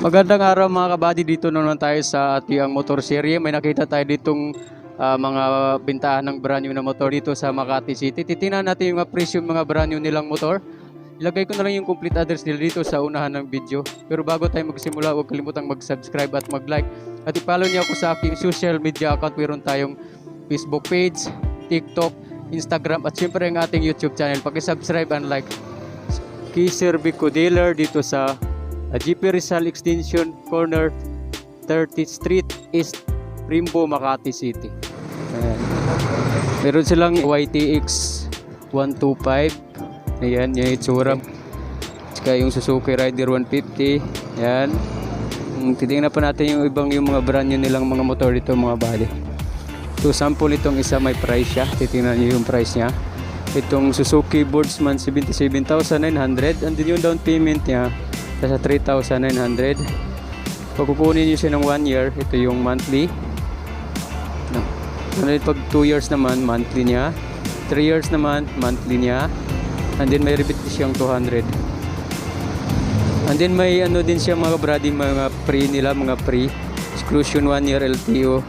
Magandang araw mga kabady, dito naman tayo sa ating motor serye. May nakita tayo ditong mga bintahan ng brand new na motor dito sa Makati City. Titingnan natin yung presyo ng mga brand new nilang motor. Ilagay ko na lang yung complete address nila dito sa unahan ng video. Pero bago tayo magsimula, huwag kalimutang mag-subscribe at mag-like. At i-follow niyo ako sa aking social media account. Meron tayong Facebook page, TikTok, Instagram at syempre ang ating YouTube channel. Paki-subscribe and like. Sir Bico Dealer dito sa GP Rizal Extension Corner 30th Street East Rimbo, Makati City. Ayan. Meron silang YTX 125. Ayan, yung itsura. Saka yung Suzuki Rider 150. Ayan. Titingnan pa natin yung mga brand new nilang mga motor dito mga bali. So sample itong isa may price siya. Titingnan nyo yung price niya. Itong Suzuki Boardsman 77,900. And then yung down payment niya sa 3,900. Pag kukunin nyo siya ng 1 year, ito yung monthly. Pag 2 years naman, monthly niya. 3 years naman, monthly niya. And then may rebate siyang 200. And then may ano din siya mga brady, mga pre nila, mga pre. Exclusion 1 year LTO.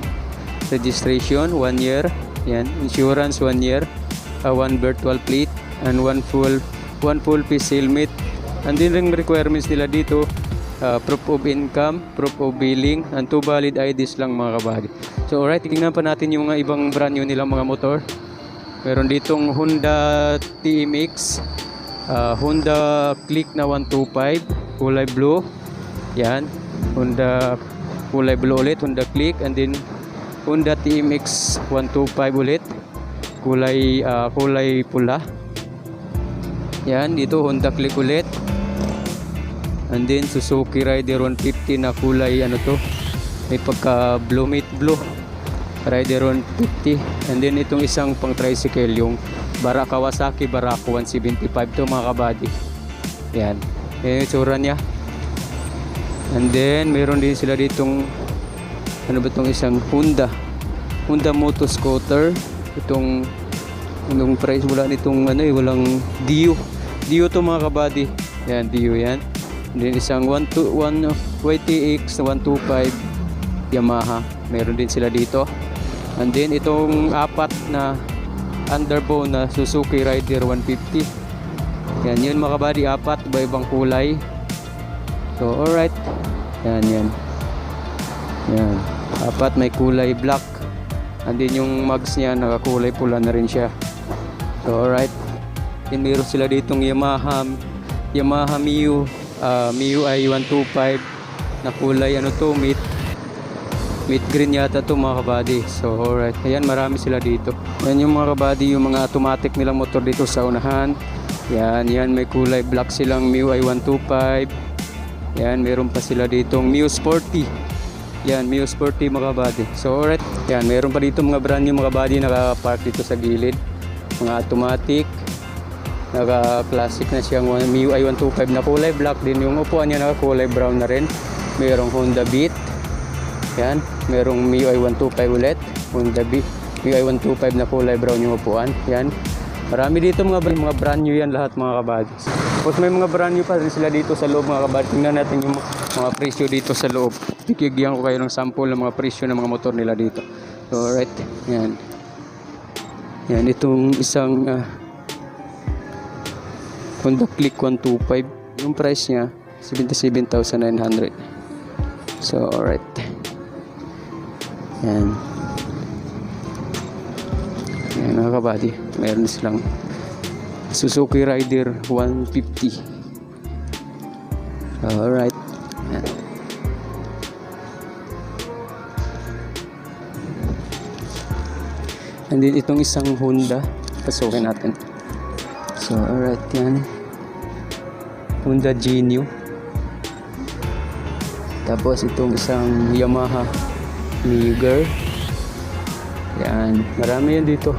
Registration 1 year. Yan. Insurance 1 year. 1 virtual plate. And 1 full piece helmet. And then ring requirements nila dito, proof of income, proof of billing, and 2 valid IDs lang mga kabady. So alright, tingnan pa natin yung mga ibang brand new nilang mga motor. Meron ditong Honda TMX, Honda Click na 125, kulay blue. Yan, Honda kulay blue ulit, Honda Click. And then Honda TMX 125 ulit, kulay pula. Yan, dito Honda Click ulit. And then Suzuki Rider 150 na kulay ano to, may pagka blue, matte blue, Rider 150. And then itong isang pang tricycle, yung Kawasaki Barako 175 to mga kabady. Yan, yung itsura niya. And then meron din sila ditong ano ba itong isang Honda Motoscooter. Itong price wala nitong ano walang Dio to mga kabady. Yan, Dio yan. Then isang YTX 125 Yamaha, meron din sila dito. And then itong apat na underbone na Suzuki Rider 150. Yan, yun mga kabady, apat, iba-ibang kulay. So alright, yan, apat may kulay black. And then yung mags niya nakakulay pula na rin siya. So alright, then meron sila ditong Yamaha MIUI 125 na kulay ano to, meat green yata to mga kabady. So alright, ayan, marami sila dito. Yan yung mga kabady, yung mga automatic nilang motor dito sa unahan. Yan, may kulay black silang MIUI 125. Yan, meron pa sila ditong Mio Sporty. Yan, Mio Sporty mga kabady. So alright, yan, meron pa dito mga brand new mga kabady naka-park dito sa gilid. Mga automatic, naka-classic na siyang MIUI 125 na kulay black din. Yung upuan niya naka-kulay brown na rin. Merong Honda Beat. Yan, merong MIUI 125 ulit. Honda Beat, MIUI 125 na kulay brown yung upuan. Yan, marami dito mga brand new yan lahat mga kabady. Tapos may mga brand new pa rin sila dito sa loob mga kabady. Tingnan natin yung mga presyo dito sa loob. Bigyan ko kayo ng sample ng mga presyo ng mga motor nila dito. So alright, yan. Yan, itong isang Honda Click 125, yung price niya 77,900. So alright, yan mga kabady, meron silang Suzuki Rider 150. Alright, yan. And then itong isang Honda, pasukin natin. So alright, yan Honda Genio. Tapos itong isang Yamaha Niger. Yan, marami yan dito.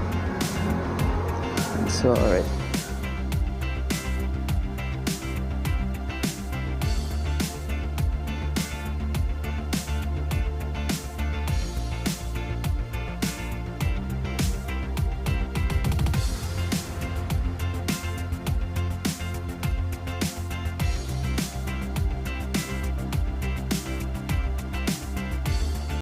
So alright.